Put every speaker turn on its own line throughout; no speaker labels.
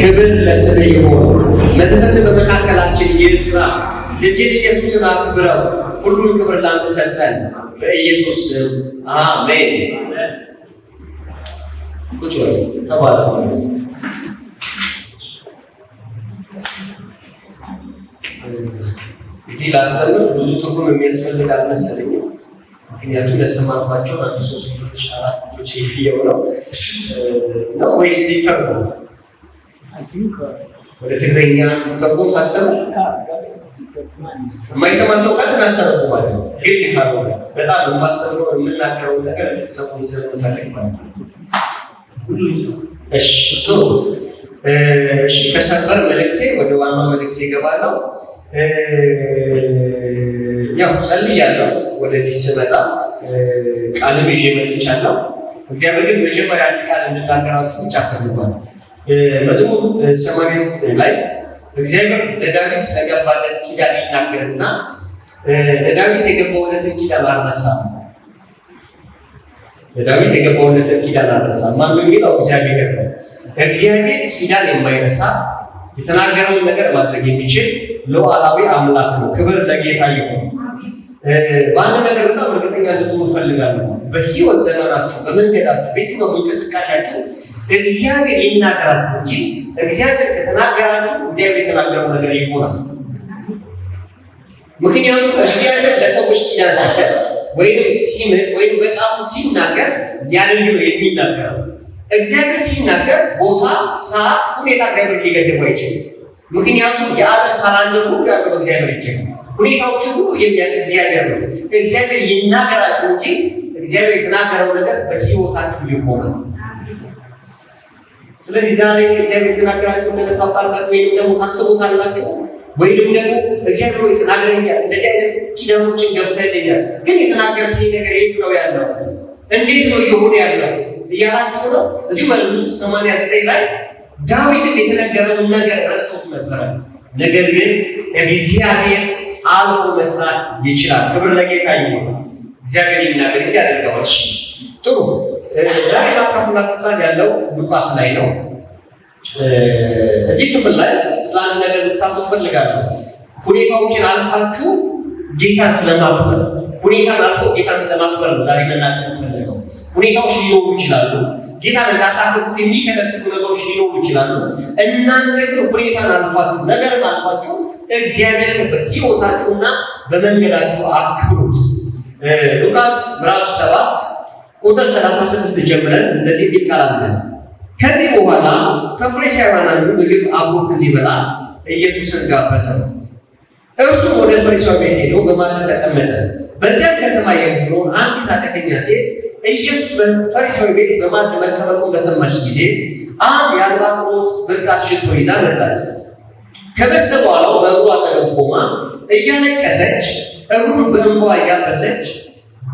ክብር ለስምህ ይሁን። መንፈስ በመካከላችን ይስራ። ልጅ ኢየሱስን አክብረው። ሁሉን ክብር ላንተ ሰጠን በኢየሱስ ስም አሜን። ቁጭ በሉ ተባረኩ። እንግዲህ ላስተምር ብዙ ትርጉም የሚያስፈልግ አልመሰለኝም። ምክንያቱም ያስተማርኳቸው 1 3 ልጆች 4 ልጆች ይሄው ነው ወይስ ይተርጉም? ወደ ትግርኛ ተርጉም ሳስተምር የማይሰማ ሰው ካለ እናስተረጉማለን። ግን ካልሆነ በጣም የማስተምረው የምናገረው ነገር እንድትሰሙኝ ስለምፈልግ ማለት ነው። እሺ ጥሩ። እሺ ከሰበር መልእክቴ ወደ ዋና መልእክቴ እገባለሁ። ያው ጸልያለሁ። ወደዚህ ስመጣ ቃልም ይዤ መጥቻለሁ። እግዚአብሔር ግን መጀመሪያ አንድ ቃል እንድናገራችሁ ብቻ ፈልጓል። መዝሙር 89 ላይ እግዚአብሔር ለዳዊት ስለገባለት ኪዳን ይናገርና ለዳዊት የገባውለትን ኪዳን አልረሳም። ለዳዊት የገባውለትን ኪዳን አልረሳም። ማን ነው የሚለው? እግዚአብሔር ነው። እግዚአብሔር ኪዳን የማይረሳ የተናገረውን ነገር ማድረግ የሚችል ሉዓላዊ አምላክ ነው። ክብር ለጌታ ይሁን። በአንድ ነገር በጣም እርግጠኛ እንድትሆኑ እፈልጋለሁ። በህይወት ዘመናችሁ፣ በመንገዳችሁ፣ በየትኛውም እንቅስቃሴያችሁ እግዚአብሔር ይናገራችሁ እንጂ እግዚአብሔር ከተናገራችሁ እግዚአብሔር የተናገረው ነገር ይሆናል። ምክንያቱም እግዚአብሔር ለሰዎች ኪዳን ሲሰጥ ወይም ሲምል ወይም በቃሉ ሲናገር ያንን ነው የሚናገረው። እግዚአብሔር ሲናገር ቦታ፣ ሰዓት፣ ሁኔታ እግዚአብሔር ሊገድበው አይችልም። ምክንያቱም የዓለም ካላንደር ሁሉ ያለው በእግዚአብሔር እጅ ነው። ሁኔታዎችን ሁሉ የሚያውቅ እግዚአብሔር ነው። እግዚአብሔር ይናገራችሁ እንጂ እግዚአብሔር የተናገረው ነገር በህይወታችሁ ይሆናል። ስለዚህ ዛሬ እግዚአብሔር የተናገራችሁ ነገር ታውቃላችሁ ወይም ደግሞ ታስቡታላችሁ ወይም ደግሞ እግዚአብሔር የተናገረኛል እንደዚህ አይነት ኪዳኖችን ገብተልኛል፣ ግን የተናገረኝ ነገር የት ነው ያለው? እንዴት ነው እየሆነ ያለው እያላችሁ ነው። እዚህ መዝሙር 89 ላይ ዳዊትን የተነገረውን ነገር ረስቶት ነበረ። ነገር ግን እግዚአብሔር አልፎ መስራት ይችላል። ክብር ለጌታ ይሁን። እግዚአብሔር ይናገር እንጂ ያደርገዋል። እሺ ጥሩ። ዛሬ ማካፈላችሁ ያለው ሉቃስ ላይ ነው። እዚህ ክፍል ላይ ስለ አንድ ነገር ልታስቡ ፈልጋለሁ። ሁኔታዎችን አልፋችሁ ጌታን ስለማክበር፣ ሁኔታን አልፎ ጌታን ስለማክበር ነው ዛሬ ልናገር ፈልገው። ሁኔታዎች ሊኖሩ ይችላሉ። ጌታን እንዳታከብሩት የሚከለክሉ ነገሮች ሊኖሩ ይችላሉ። እናንተ ግን ሁኔታን አልፋችሁ፣ ነገርን አልፋችሁ እግዚአብሔርን በሕይወታችሁና በመንገዳችሁ አክብሩት። ሉቃስ ምዕራፍ 7 ቁጥር 36 ጀምረን እንደዚህ የሚል ቃል አለ። ከዚህ በኋላ ከፈሪሳውያን አንዱ ምግብ አብሮት እንዲበላ ኢየሱስን ጋበዘው። እርሱም ወደ ፈሪሳዊ ቤት ሄዶ በማዕድ ተቀመጠ። በዚያም ከተማ የምትኖር አንዲት ኃጢአተኛ ሴት ኢየሱስ በፈሪሳዊ ቤት በማዕድ መቀመጡን በሰማች ጊዜ አንድ የአልባጥሮስ ብልቃጥ ሽቶ ይዛ መጣች። ከበስተኋላው በእግሩ አጠገብ ቆማ እያለቀሰች እግሩን በእንባ እያበሰች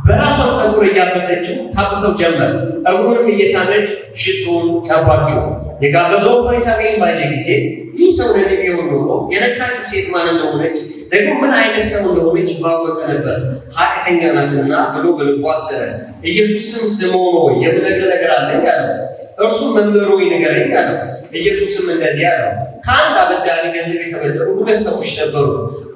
በራሷን ጠጉር እያበሰችው ታብሰው ጀመር። እግሩንም እየሳመች ሽቶውን ቀባችው። የጋበዘውን ፈሪሳዊን ባየ ጊዜ ይህ ሰው ነቢይ ቢሆን ኖሮ የነካችው ሴት ማን እንደሆነች ደግሞ ምን አይነት ሰው እንደሆነች ባወቀ ነበር፣ ኃጢአተኛ ናትና ብሎ በልቡ አሰበ። ኢየሱስም ስምዖን ሆይ የምነግርህ ነገር አለኝ አለው። እርሱም መምህር ሆይ ንገረኝ አለው። ኢየሱስም እንደዚህ አለው፣ ከአንድ አበዳሪ ገንዘብ የተበደሩ 2 ሰዎች ነበሩ።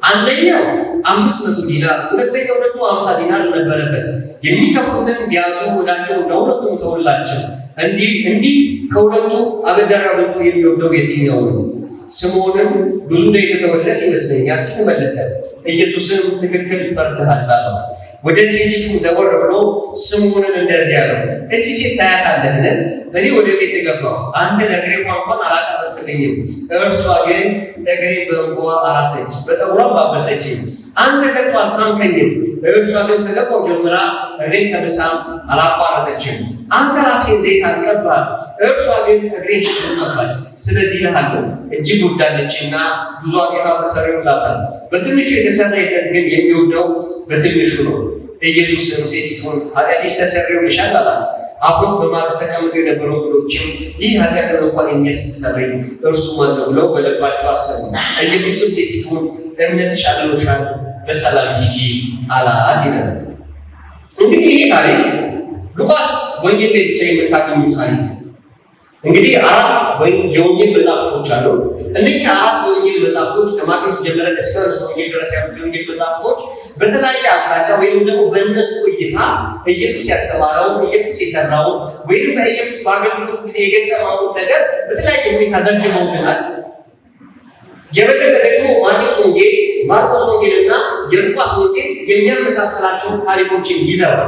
አንደኛው 500 ዲናር፣ ሁለተኛው ደግሞ 50 ዲናር ነበረበት። የሚከፍሉትን ቢያጡ ዕዳቸውን ለሁለቱም ተወላቸው። እንዲህ ከሁለቱ አበዳሪው ደግሞ የሚወደው የትኛው ነው? ስምዖንም ብዙ የተተወለት ይመስለኛል ሲል መለሰ። ኢየሱስም ትክክል ፈርደሃል አለው። ወደ ሴቲቱ ዘወር ብሎ ስምዖንን እንደዚህ አለው፣ እቺ ሴት ታያታለህን? እኔ ወደ ቤት ገባሁ፣ አንተ ለእግሬ እንኳን አላቀረብክልኝም። እርሷ ግን እግሬ በእንባ አራሰች፣ በጠጉሯም አበሰችኝ። አንተ ከቶ አልሳምከኝም። እርሷ ግን ከገባሁ ጀምራ እግሬን ከምሳም አላቋረጠችም። አንተ ራሴን ዘይት አልቀባህም፣ እርሷ ግን እግሬን ቀባች። ስለዚህ እልሃለሁ እጅግ ወዳለችና ብዙ ኃጢአት ተሰርዮላታል። በትንሹ የተሰረየለት ግን የሚወደው በትንሹ ነው። ኢየሱስም ሴቲቱን ኃጢአትሽ ተሰርዮልሻል አላት። አብሮት በማዕድ ተቀምጠው የነበሩ እንግዶችም ይህ ኃጢአትን እንኳን የሚያስተሰርይ እርሱ ማን ነው ብለው በልባቸው አሰቡ። ኢየሱስም ሴቲቱን እምነትሽ አድኖሻል፣ በሰላም ሂጂ አላት ይላል። እንግዲህ ይህ ታሪክ ሉቃስ ወንጌል ላይ ብቻ የምታገኙት ታሪክ። እንግዲህ አራት ወይ የወንጌል መጽሐፎች አሉ። እነዚህ አራት የወንጌል መጽሐፎች ከማቴዎስ ጀምረን እስከ ዮሐንስ ወንጌል ድረስ ያሉት የወንጌል መጽሐፎች በተለያየ አቅጣጫ ወይም ደግሞ በእነሱ እይታ ኢየሱስ ያስተማረውን ኢየሱስ የሰራውን ወይም በኢየሱስ በአገልግሎት ጊዜ የገጠመውን ነገር በተለያየ ሁኔታ ዘግበውልናል። የበለጠ ደግሞ ማቴዎስ ወንጌል፣ ማርቆስ ወንጌልና የሉቃስ ወንጌል የሚያመሳሰላቸውን ታሪኮችን ይዘዋል።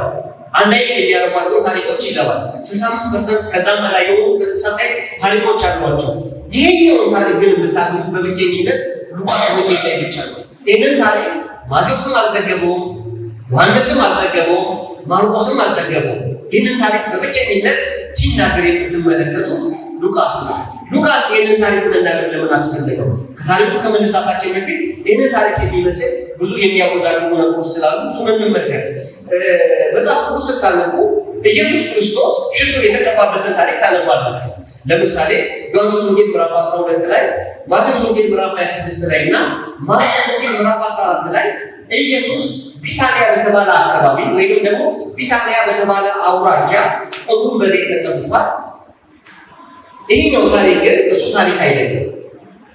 አንድ አይነት የሚያደርጓቸው ታሪኮች ይዘዋል። 65% ከዛም በላይ የሆኑ ተመሳሳይ ታሪኮች አሏቸው። ይሄኛውን ታሪክ ግን የምታገኙት በብቸኝነት ሉቃስ ወንጌል ላይ ብቻ ነው። ይህንን ታሪክ ማቴዎስም አልዘገበውም፣ ዮሐንስም አልዘገበውም፣ ማርቆስም አልዘገበውም። ይህንን ታሪክ በብቸኝነት ሲናገር የምትመለከቱት ሉቃስ ነው። ሉቃስ ይህንን ታሪክ መናገር ለምን አስፈለገው? ከታሪኩ ከመነሳታችን በፊት ይህንን ታሪክ የሚመስል ብዙ የሚያወዛግቡ ነገሮች ስላሉ እሱን እንመልከት። መጽሐፍ ቅዱስ ስታነቡ ኢየሱስ ክርስቶስ ሽቶ የተቀባበትን ታሪክ ታነባላችሁ። ለምሳሌ ዮሐንስ ወንጌል ምዕራፍ 12 ላይ፣ ማቴዎስ ወንጌል ምዕራፍ 26 ላይ እና ማርቆስ ወንጌል ምዕራፍ 14 ላይ ኢየሱስ ቢታንያ በተባለ አካባቢ ወይም ደግሞ ቢታንያ በተባለ አውራጃ እግሩን በዘይት ተቀብቷል። ይሄኛው ታሪክ ግን እሱ ታሪክ አይደለም።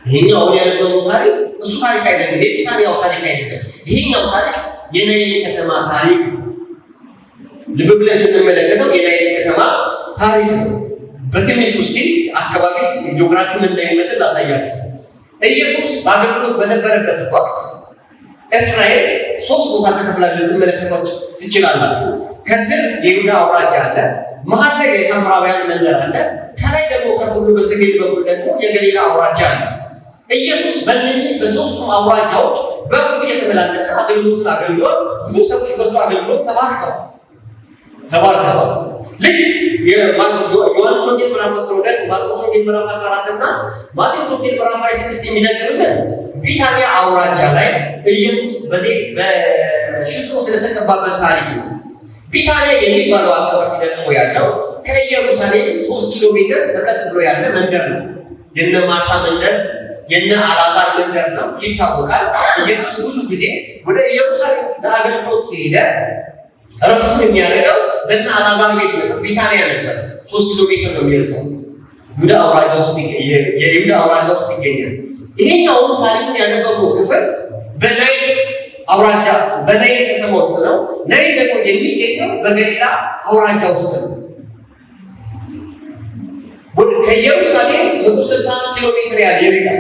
ይሄኛው ያነበበው ታሪክ እሱ ታሪክ አይደለም። የቢታንያው ታሪክ አይደለም። ይሄኛው ታሪክ የናይን ከተማ ታሪክ ነው። ልብ ብለን ስንመለከተው የናይን ከተማ ታሪክ ነው። በትንሽ ውስጥ አካባቢ ጂኦግራፊ ምን እንደሚመስል ላሳያችሁ። ኢየሱስ በአገልግሎት በነበረበት ወቅት እስራኤል 3 ቦታ ተከፍላ ልትመለከቷት ትችላላችሁ። ከስር የይሁዳ አውራጃ አለ፣ መሀል ላይ የሳምራውያን መንደር አለ፣ ከላይ ደግሞ ከሁሉ በሰሜን በኩል ደግሞ የገሊላ አውራጃ አለ። ኢየሱስ በእነዚህ በሶስቱም አውራጃዎች በእግሩ እየተመላለሰ አገልግሎትን አገልግሏል። ብዙ ሰዎች በሱ አገልግሎት ተባርከዋል። ልክ ዮሐንስ ወንጌል ምዕራፍ 12፣ ማርቆስ ወንጌል ምዕራፍ 14 እና ማቴዎስ ወንጌል ምዕራፍ 26 የሚዘግብልን ቢታንያ አውራጃ ላይ ኢየሱስ በሽቶ ስለተቀባበት ታሪክ ነው። ቢታንያ የሚባለው አካባቢ ደግሞ ያለው ከኢየሩሳሌም 3 ኪሎ ሜትር ርቀት ብሎ ያለ መንደር ነው። የነ ማርታ መንደር፣ የነ አልዓዛር መንደር ነው ይታወቃል። ኢየሱስ ብዙ ጊዜ ወደ ኢየሩሳሌም ለአገልግሎት ከሄደ እረፍቱን የሚያደርገው በእነ አልዓዛር ቤት ነበር። ቢታንያ ነበር። 3 ኪሎ ሜትር ነው የሚርቀው። የይሁዳ አውራጃ ውስጥ ይገኛል። ይሄኛውን ታሪኩን ያነበበው ክፍል በናይል አውራጃ በናይል ከተማ ውስጥ ነው። ናይል ደግሞ የሚገኘው በገሊላ አውራጃ ውስጥ ነው። ከኢየሩሳሌም 160 ኪሎ ሜትር ያህል ይርቃል።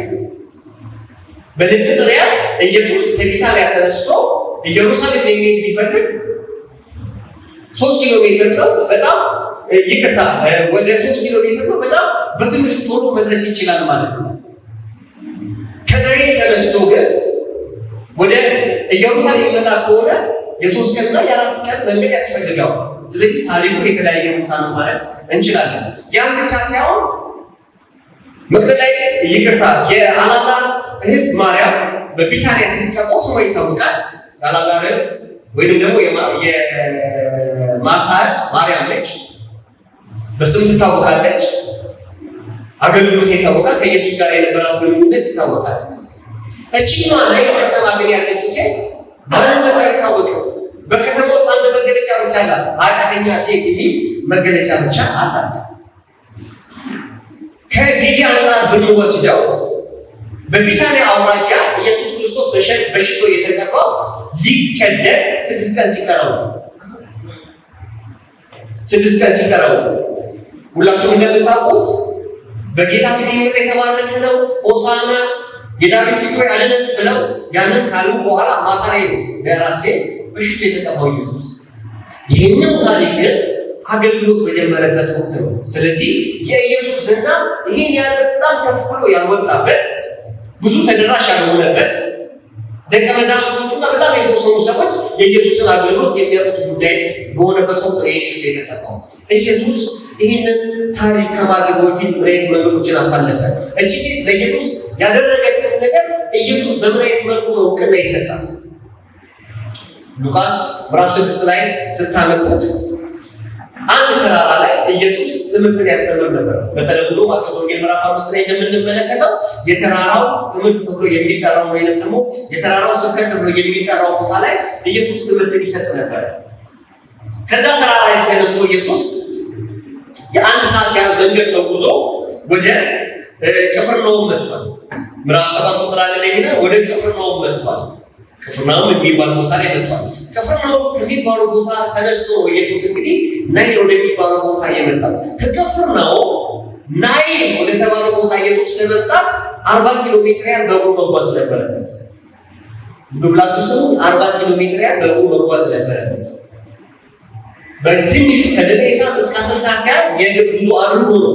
በንጽጽር ኢየሱስ ከቢታንያ ተነስቶ ኢየሩሳሌም የሚሄድ ቢፈልግ 3 ኪሎ ሜትር ነው። በጣም ይቅርታ፣ ወደ 3 ኪሎ ሜትር ነው። በጣም በትንሹ ቶሎ መድረስ ይችላል ማለት ነው። ከናይል ተነስቶ ግን ወደ ኢየሩሳሌም መጣ ከሆነ የ3 ቀንና የ4 ቀን መንገድ ያስፈልጋል። ስለዚህ ታሪኩ የተለያየ ቦታ ነው ማለት እንችላለን። ያን ብቻ ሳይሆን መግደላዊት የአልዓዛር እህት ማርያም በቢታንያ ስትቀባው ስሟ ይታወቃል። የአልዓዛር እህት ወይም ደግሞ የማርታ ማርያም ነች። በስም ትታወቃለች። አገልግሎት ይታወቃል። ከኢየሱስ ጋር የነበራት ግንኙነት ይታወቃል። እቺኛዋ ላይ ከተማ ግን ያለችው ሴት ማንነቷ አይታወቅም። በከተማ ውስጥ አንድ መገለጫ ብቻ አላት። ኃጢአተኛ ሴት የሚል መገለጫ ብቻ አላት። ከጊዜ አንጻር ብንወስደው በቢታንያ አውራጃ ኢየሱስ ክርስቶስ በሽቶ የተቀባው ሊቀደድ 6 ቀን ሲቀረው 6 ቀን ሲቀረው ሁላችሁም እንደምታውቁት በጌታ ስም የሚመጣ የተባረከ ነው፣ ሆሳዕና የዳዊት ልጅ ሆይ አድነን ብለው ያንን ካሉ በኋላ ማታ ላይ ነው በራሴ በሽቶ የተቀባው ኢየሱስ። ይህኛው ታሪክ ግን አገልግሎት በጀመረበት ወቅት ነው። ስለዚህ የኢየሱስ ዝና ይህን ያህል በጣም ከፍ ብሎ ያልወጣበት፣ ብዙ ተደራሽ ያልሆነበት፣ ደቀ መዛሙርቱና በጣም የተወሰኑ ሰዎች የኢየሱስን አገልግሎት የሚያውቁት ጉዳይ በሆነበት ወቅት ነው ይህ ሽቶ የተቀባው። ኢየሱስ ይህንን ታሪክ ከማድረጉ በፊት ምን አይነት መንገዶችን አሳለፈ? እቺ ሴት ለኢየሱስ ያደረገችን ነገር ኢየሱስ በምን አይነት መልኩ ነው እውቅና ይሰጣት? ሉቃስ ምዕራፍ 6 ላይ ስታነቡት አንድ ተራራ ላይ ኢየሱስ ትምህርትን ያስተምር ነበር። በተለምዶ ማቴዎስ ወንጌል ምዕራፍ 5 ላይ እንደምንመለከተው የተራራው ትምህርት ተብሎ የሚጠራው ወይንም ደግሞ የተራራው ስብከት ተብሎ የሚጠራው ቦታ ላይ ኢየሱስ ትምህርትን ይሰጥ ነበር። ከዛ ተራራ ላይ ተነስቶ ኢየሱስ የ1 ሰዓት ያህል መንገድ ተጉዞ ወደ ቅፍርናሆም መጥቷል። ምዕራፍ 7 ቁጥር 1 ላይ ወደ ቅፍርናሆም መጥቷል። ቅፍርናሆም የሚባል ቦታ ላይ መጥቷል። ቅፍርናሆም ከሚባለው ቦታ ተነስቶ ኢየሱስ እንግዲህ ናይን ወደሚባለው ቦታ የመጣው ከቅፍርናሆም ናይን ወደ ተባለው ቦታ ኢየሱስ ለመምጣት 40 ኪሎ ሜትር ያህል በእግሩ መጓዝ ነበረበት። በብላቱስ 40 ኪሎ ሜትር ያህል በእግሩ መጓዝ ነበረበት። በትንሹ ከ9 ሰዓት እስከ 10 ሰዓት ያህል የእግር ጉዞ አድርጎ ነው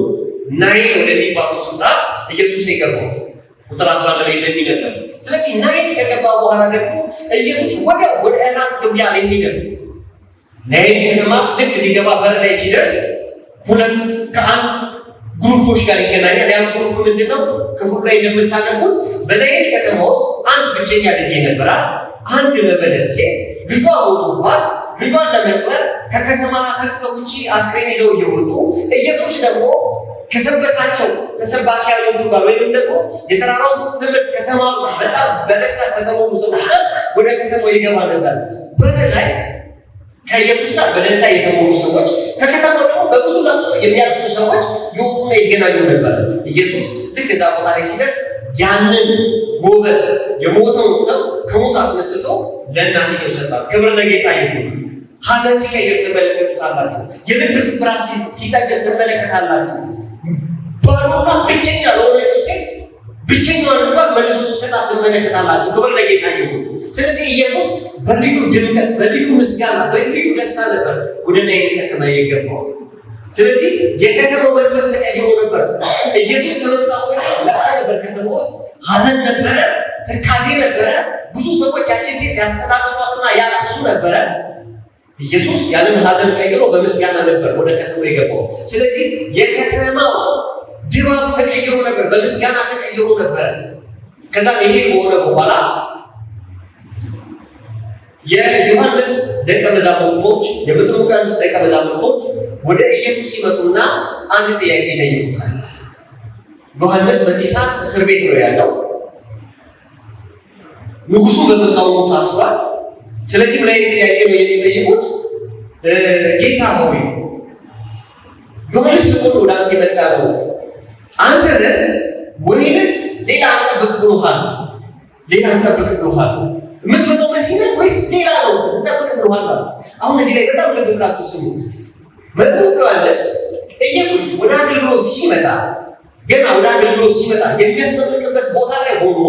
ናይን ወደሚባለው ስፍራ ኢየሱስ የገባው። ቁጥር 11 ላይ እንደሚነገር ስለዚህ ናይን ከገባ በኋላ ደግሞ ኢየሱስ ወደ እራት ግብዣ ላይ ሄደ። ናይን ከተማ ልክ ሊገባ በር ላይ ሲደርስ ሁለት ከአንድ ግሩፖች ጋር ይገናኛል። ያን ግሩፕ ምንድነው? ክፍሉ ላይ እንደምታነቡት በናይን ከተማ ውስጥ አንድ ብቸኛ ልጅ ነበራት። አንድ መበለት ሴት ልጇ ሞቶባት ልጇን ለመቅበር ከከተማ ውጪ አስክሬን ይዘው እየወጡ ኢየሱስ ደግሞ ከሰበካቸው ተሰባኪያኖቹ ጋር ወይም ደግሞ የተራራው ትምህርት ከተማ በጣም በደስታ ከተሞሉ ሰዎች ወደ ከተማው ይገባ ነበር። በተለይ ከኢየሱስ ጋር በደስታ የተሞሉ ሰዎች ከከተማው ደግሞ በብዙ ለቅሶ የሚያልፉ ሰዎች ይወጡና ይገናኙ ነበር። ኢየሱስ ልክ እዛ ቦታ ላይ ሲደርስ ያንን ጎበዝ የሞተውን ሰው ከሞት አስነስቶ ለእናትየው ሰጣት። ክብር ለጌታ ይሁን። ሐዘን ሲቀይር ትመለከቱታላችሁ። የልብ ስብራት ሲጠግን ትመለከታላችሁ። ባሏና ብቸኛ ለሆነችው ሴት ብቸኛዋን እንኳን መልሶ ሲሰጣት ትመለከታላችሁ። ክብር ለጌታ ይሁን። ስለዚህ ኢየሱስ በልዩ ድምቀት፣ በልዩ ምስጋና፣ በልዩ ደስታ ነበር ወደ ናይን ከተማ የገባው። ስለዚህ የከተማው መንፈስ ተቀይሮ ነበር። ኢየሱስ ከመምጣቱ ለቅሶ ነበር፣ ከተማ ውስጥ ሐዘን ነበረ፣ ትካዜ ነበረ። ብዙ ሰዎች ያችን ሴት ያስተዛዘኗትና ያለቅሱ ነበረ። ኢየሱስ ያንን ሐዘን ቀይሮ በምስጋና ነበር ወደ ከተማው የገባው። ስለዚህ የከተማው ድባብ ተቀይሮ ነበር፣ በምስጋና ተቀይሮ ነበር። ከዛ ይሄ ከሆነ በኋላ የዮሐንስ ደቀ መዛሙርቶች የመጥምቁ ዮሐንስ ደቀ መዛሙርቶች ወደ ኢየሱስ ሲመጡና አንድ ጥያቄ ጠይቁታል። ዮሐንስ በዚህ ሰዓት እስር ቤት ነው ያለው። ንጉሱ በመቃወሙ ታስሯል። ስለዚህ ምን አይነት ጥያቄ ነው የሚጠይቁት? ጌታ ሆይ ዮሐንስ ልኮ ወደ አንተ የመጣ ነው፣ አንተ ነህ ወይንስ ሌላ አንጠብቅ ብሎሃል? ሌላ አንጠብቅ ብሎሃል? የምትመጣው መሲህ ነህ ወይስ ሌላ ነው እንጠብቅ ብሎሃል? አሁን እዚህ ላይ በጣም ልብ ብላችሁ ስሙ። መጥምቁ ዮሐንስ ኢየሱስ ወደ አገልግሎት ሲመጣ ገና ወደ አገልግሎት ሲመጣ የሚያስጠብቅበት ቦታ ላይ ሆኖ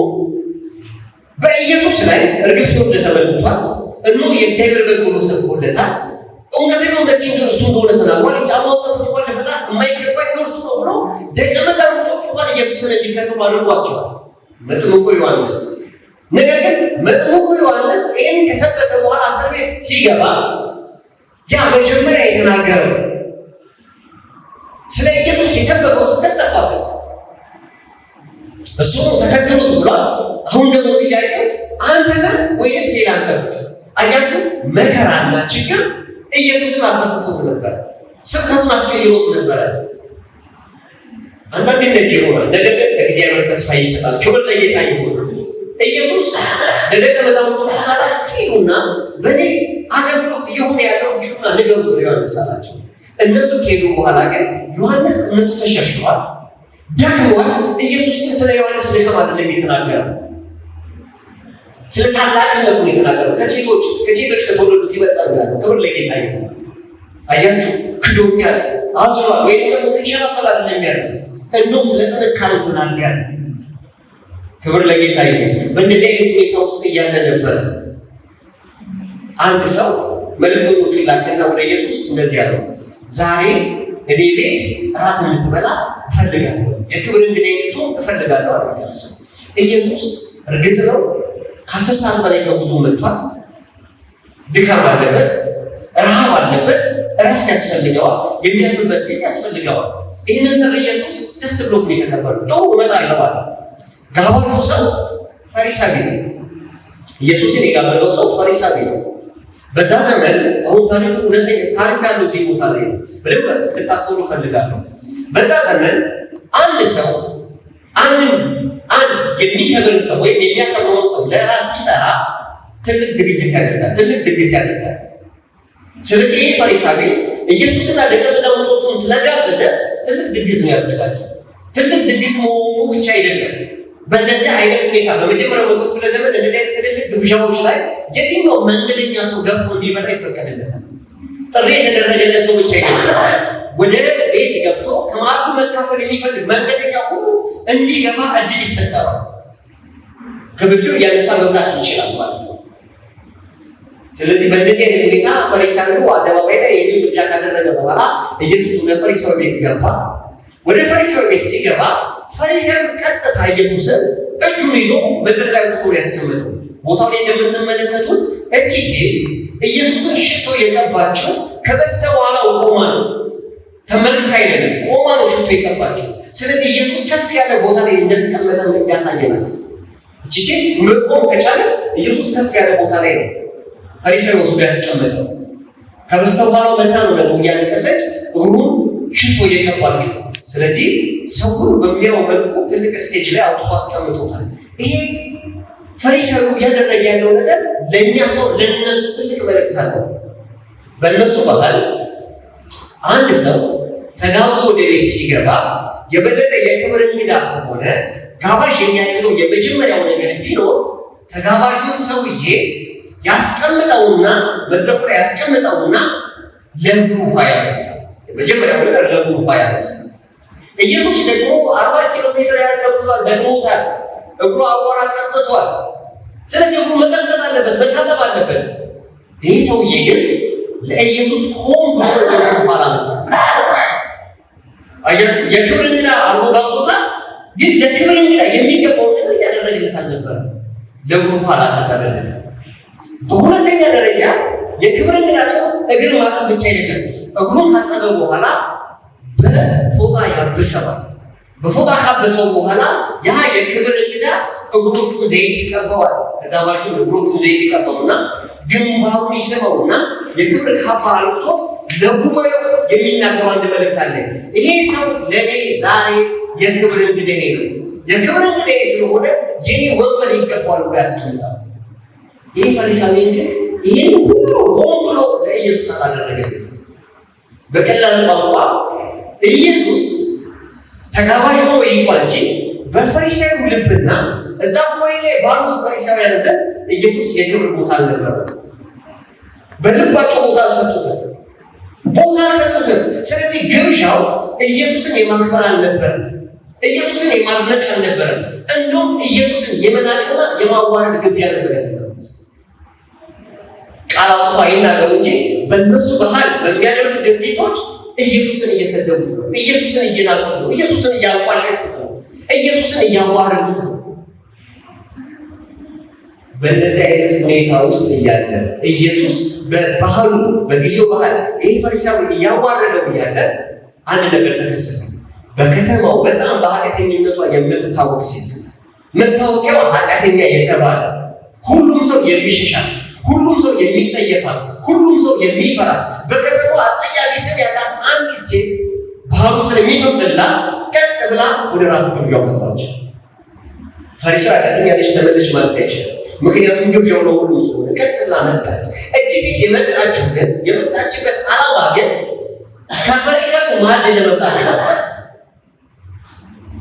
በኢየሱስ ላይ እርግብ ሲወርድ ተመልክቷል። እነሆ የእግዚአብሔር በግ ብሎ ሰብኮለታል። እውነተኛው መሲህ እርሱ እንደሆነ ተናግሯል። የጫማውን ጠፍር እንኳን ለመፍታት የማይገባኝ እርሱ ነው ብሎ ደቀ መዛሙርቶቹ እንኳን ኢየሱስን እንዲከተሉ አድርጓቸዋል መጥምቁ ዮሐንስ። ነገር ግን መጥምቁ ዮሐንስ ይህን ከሰበከ በኋላ እስር ቤት ሲገባ ያ መጀመሪያ የተናገረው ስለ ኢየሱስ የሰበከው ስብከት ጠፋበት። እሱ ነው ተከተሉት ብሏል። አሁን ደግሞ ጥያቄው አንተ ነህ ወይስ ሌላ አንጠብቅ? አያችሁ፣ መከራና ችግር ኢየሱስን አስነስቶት ነበር፣ ስብከቱን አስቀይሮት ነበረ። አንዳንድ እንደዚህ ይሆናል። ነገር ግን እግዚአብሔር ተስፋ ይሰጣል። ክብር ለጌታ ይሁን። ኢየሱስ ለደቀ መዛሙርቱ ሂዱና በእኔ አገልግሎት እየሆነ ያለው ሂዱና ንገሩት ነው ዮሐንስ አላቸው። እነሱ ከሄዱ በኋላ ግን ዮሐንስ እምነቱ ተሸርሽሯል፣ ደክሟል። ኢየሱስ ግን ስለ ዮሐንስ ድካም አይደለም የተናገረው፣ ስለ ታላቅነቱ ነው የተናገረው። ከሴቶች ከተወለዱት ይበልጣል ያለው። ክብር ለጌታ ይሁን። አያችሁ፣ ክዶኛል፣ አዝሯል፣ ወይም ደግሞ ተንሸራተል አይደለም ያለው፣ እንደውም ስለ ጥንካሬው ተናገረ። ክብር ለጌታ ይሁን። በእንደዚህ አይነት ሁኔታ ውስጥ እያለ ነበረ አንድ ሰው መልእክተኞቹን ላከና ወደ ኢየሱስ እንደዚህ ያለው፣ ዛሬ እኔ ቤት እራት እንድትበላ እፈልጋለሁ፣ የክብር እንግዳ እንድትሆን እፈልጋለሁ አለ ኢየሱስ። ኢየሱስ እርግጥ ነው ከ10 ሰዓት በላይ ከጉዞ መጥቷል። ድካም አለበት፣ ረሃብ አለበት፣ እረፍት ያስፈልገዋል፣ የሚያርፍበት ቤት ያስፈልገዋል። ይህንን ጥሪ ኢየሱስ ደስ ብሎት ነው የተቀበለው። ጥሩ እመጣለሁ አለ። ጋባዡ ሰው ፈሪሳዊ ነው። ኢየሱስን የጋበዘው ሰው ፈሪሳዊ ነው። በዛ ዘመን አሁን ታሪክ ያለው እዚህ ቦታ ላይ ነው። በደንብ ልታስተውሉ እፈልጋለሁ። በዛ ዘመን አንድ ሰው አንድ የሚከብርን ሰው ወይም የሚያከብረውን ሰው ለራስ ሲጠራ ትልቅ ዝግጅት ያደርጋል፣ ትልቅ ድግስ ያደርጋል። ስለዚህ ይህ ፈሪሳዊ ኢየሱስና ደቀ መዛሙርቶቹን ስለጋበዘ ትልቅ ድግስ ነው ያዘጋጀው። ትልቅ ድግስ መሆኑ ብቻ አይደለም። በእንደዚህ አይነት ሁኔታ በመጀመሪያው መቶ ክፍለ ዘመን እንደዚህ አይነት ትልልቅ ግብዣዎች ላይ የትኛው መንገደኛ ሰው ገብቶ እንዲበላ ይፈቀድለታል። ጥሪ የተደረገለት ሰው ብቻ አይደለም። ወደ ቤት ገብቶ ከማዕዱ መካፈል የሚፈልግ መንገደኛ ሁሉ እንዲገባ እድል ይሰጣል። ከብዙው ያነሳ መብላት ይችላል ማለት ነው። ስለዚህ በእንደዚህ አይነት ሁኔታ ፈሪሳዩ አደባባይ ላይ ይህን ግብዣ ካደረገ በኋላ ኢየሱስ ወደ ፈሪሳዊ ቤት ገባ። ወደ ፈሪሳዊ ቤት ሲገባ ፈሪሳዩ ቀጥታ ኢየሱስን እጁን ይዞ ምድር ላይ ወጥቶ ያስቀመጠው። ቦታው ላይ እንደምትመለከቱት እቺ ሴት ኢየሱስን ሽቶ የቀባቸው ከበስተኋላው ቆማ ነው። ተመልክታ አይደለም፣ ቆማ ነው ሽቶ የቀባቸው። ስለዚህ ኢየሱስ ከፍ ያለ ቦታ ላይ እንደተቀመጠ ያሳየናል። እቺ ሴት መቆም ከቻለች ኢየሱስ ከፍ ያለ ቦታ ላይ ነው ፈሪሳዩ ወስዶ ያስቀመጠው። ከበስተኋላው መታ ነው ደግሞ እያለቀሰች እግሩን ሽቶ የቀባቸው። ስለዚህ ሰው ሁሉ በሚያው መልኩ ትልቅ ስቴጅ ላይ አውጥቶ አስቀምጦታል። ይሄ ፈሪሳዩ እያደረገ ያለው ነገር ለእኛ ሰው ለእነሱ ትልቅ መልእክት አለው። በእነሱ ባህል አንድ ሰው ተጋብዞ ወደ ቤት ሲገባ የበለጠ የክብር እንግዳ ከሆነ ጋባዥ የሚያደርገው የመጀመሪያው ነገር ቢኖር ተጋባዡን ሰውዬ ያስቀምጠውና መድረኩ ላይ ያስቀምጠውና ለእግሩ ውሃ ያመጣል። የመጀመሪያው ነገር ለእግሩ ውሃ ያመጣል። ኢየሱስ ደግሞ 40 ኪሎ ሜትር ያደርጉታል፣ ደክሞታል፣ እግሩ አቧራ ጠጥቷል። ስለዚህ እግሩ መቀጥቀጥ አለበት፣ መታጠብ አለበት። ይህ ሰውዬ ግን ለኢየሱስ ሆን ብሎ ለእግሩ ውሃ አመጣ። አያችሁ፣ የክብር እንግዳ አድርጎ ጋብዞታል፣ ግን ለክብር እንግዳ የሚገባውን ነገር ያደረግለት አልነበረም። ለእግሩ ውሃ አላቀረበለትም። በሁለተኛ ደረጃ የክብር እንግዳ ሰው እግር ማጠብ ብቻ አይደለም፣ እግሩን ካጠበ በኋላ በፎጣ ያብሰዋል። በፎጣ ካበሰው በኋላ ያ የክብር እንግዳ እግሮቹን ዘይት ይቀባዋል። ተጋባዡ እግሮቹን ዘይት ይቀባውና ግንባሩን ይስመውና የክብር ካባ አልብሶ ለጉባኤው የሚናገረው አንድ መልእክት አለ። ይሄ ሰው ለእኔ ዛሬ የክብር እንግዳዬ ነው፣ የክብር እንግዳዬ ስለሆነ የኔ ወንበር ይገባዋል ብሎ ያስቀምጣል። ይህ ፈሪሳዊ ግን ይህን ሁሉ ሆን ብሎ ለኢየሱስ አላደረገለት። በቀላል ቋንቋ ኢየሱስ ተጋባዥ ሆኖ ይግባ እንጂ በፈሪሳዩ ልብና እዛ ጉባኤ ላይ ባሉት ፈሪሳውያን ዘንድ ኢየሱስ የክብር ቦታ አልነበረም። በልባቸው ቦታ አልሰጡትም። ስለዚህ ግብዣው ኢየሱስን የማክበር አልነበረም፣ ኢየሱስን የማድነቅ አልነበረም። እንደውም ኢየሱስን የመናቅና የማዋረድ ግብዣ ነበር ያለው። ቃል አውጥተው አይናገሩ እንጂ በእነሱ ባህል በሚያደርጉ ድርጊቶች ኢየሱስን እየሰደቡት ነው፣ ኢየሱስን እየናቁት ነው፣ ኢየሱስን እያንቋሸሹት ነው፣ ኢየሱስን እያዋረዱት ነው። በእነዚህ አይነት ሁኔታ ውስጥ እያለ ኢየሱስ በባህሉ በጊዜው ባህል ይህ ፈሪሳዊ እያዋረደው እያለ አንድ ነገር ተከሰተ። በከተማው በጣም በኃጢአተኝነቷ የምትታወቅ ሴት፣ መታወቂያዋ ኃጢአተኛ የተባለ ሁሉም ሰው የሚሸሻት፣ ሁሉም ሰው የሚጠየፋት፣ ሁሉም ሰው የሚፈራት፣ በከተማው አጸያፊ ስም ያላት አንዲት ሴት ባህሉ ስለሚፈቅድላት ቀጥ ብላ ወደ ራት ግብዣው ገባች። ፈሪሳዊ ኃጢአተኛ ነች ተመለሽ ማለት አይችልም። ምክንያቱም ግብዣው ነው ሁሉ ስለሆነ ቀጥ ብላ መጣች። እቺ ሴት የመጣችው ግን የመጣችበት ዓላማ ግን ከፈሪሳው ማዕድ ለመብላት ነው።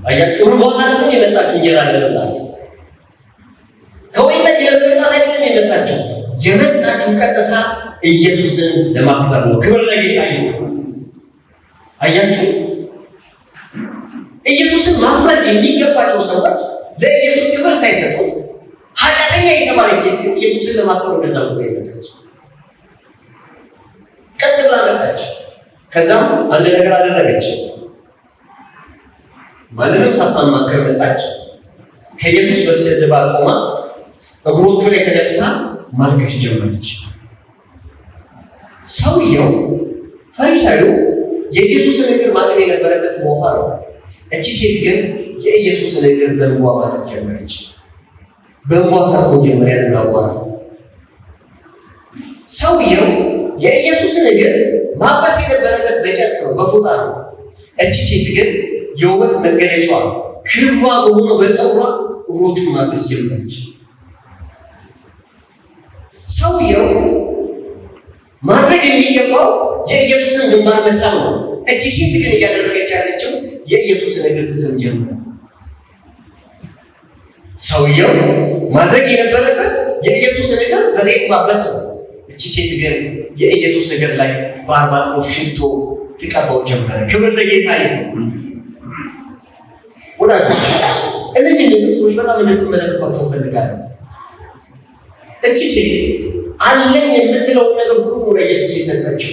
አያችሁ፣ ርቦታ ነው የመጣችው፣ እንጀራ ለመብላት ከወይን ጠጅ ለመጠጣት አይደለም የመጣችው። የመጣችው ቀጥታ ኢየሱስን ለማክበር ነው። ክብር ለጌታ ይሁን። አያችሁ፣ ኢየሱስን ማክበር የሚገባቸው ሰዎች ለኢየሱስ ክብር ሳይሰጡት ኃጢአተኛ የተባለች ሴት ኢየሱስን ለማክበር ወደዛ ቦታ መጣች። ቀጥ ብላ መጣች። ከዛም አንድ ነገር አደረገች። ማንንም ሳታማክር መጣች። ከኢየሱስ በስተጀርባ ቆማ እግሮቹ ላይ ተደፍታ ማልቀስ ጀመረች። ሰውየው ፈሪሳዩ የኢየሱስን እግር ማጠብ የነበረበት ውሃ ነው። እቺ ሴት ግን የኢየሱስን እግር በእንቧ ማጠብ ጀመረች። በእንቧ ታጥቦ ጀመሪያ ተናዋራ። ሰውየው የኢየሱስን እግር ማበስ የነበረበት በጨርቅ ነው፣ በፎጣ ነው። እቺ ሴት ግን የውበት መገለጫዋ ክብሯ በሆነው በፀጉሯ እግሮቹን ማበስ ጀመረች። ሰውየው ማድረግ የሚገባው የኢየሱስን ግንባር መሳም ነው። እቺ ሴት ግን እያደረገች ያለችው የኢየሱስን እግር ትስም ጀመረ። ሰውየው ማድረግ የነበረበት የኢየሱስን እግር በዘይት ማበስ ነው። እቺ ሴት ግን የኢየሱስ እግር ላይ በአርባጥሮስ ሽቶ ትቀባው ጀመረ። ክብር ለጌታ ይሁን። ወዳጆች እነዚህ ሰዎች በጣም እንድትመለከቷቸው ፈልጋለሁ። እቺ ሴት አለኝ የምትለውን ነገር ሁሉ ለኢየሱስ የሰጠችው፣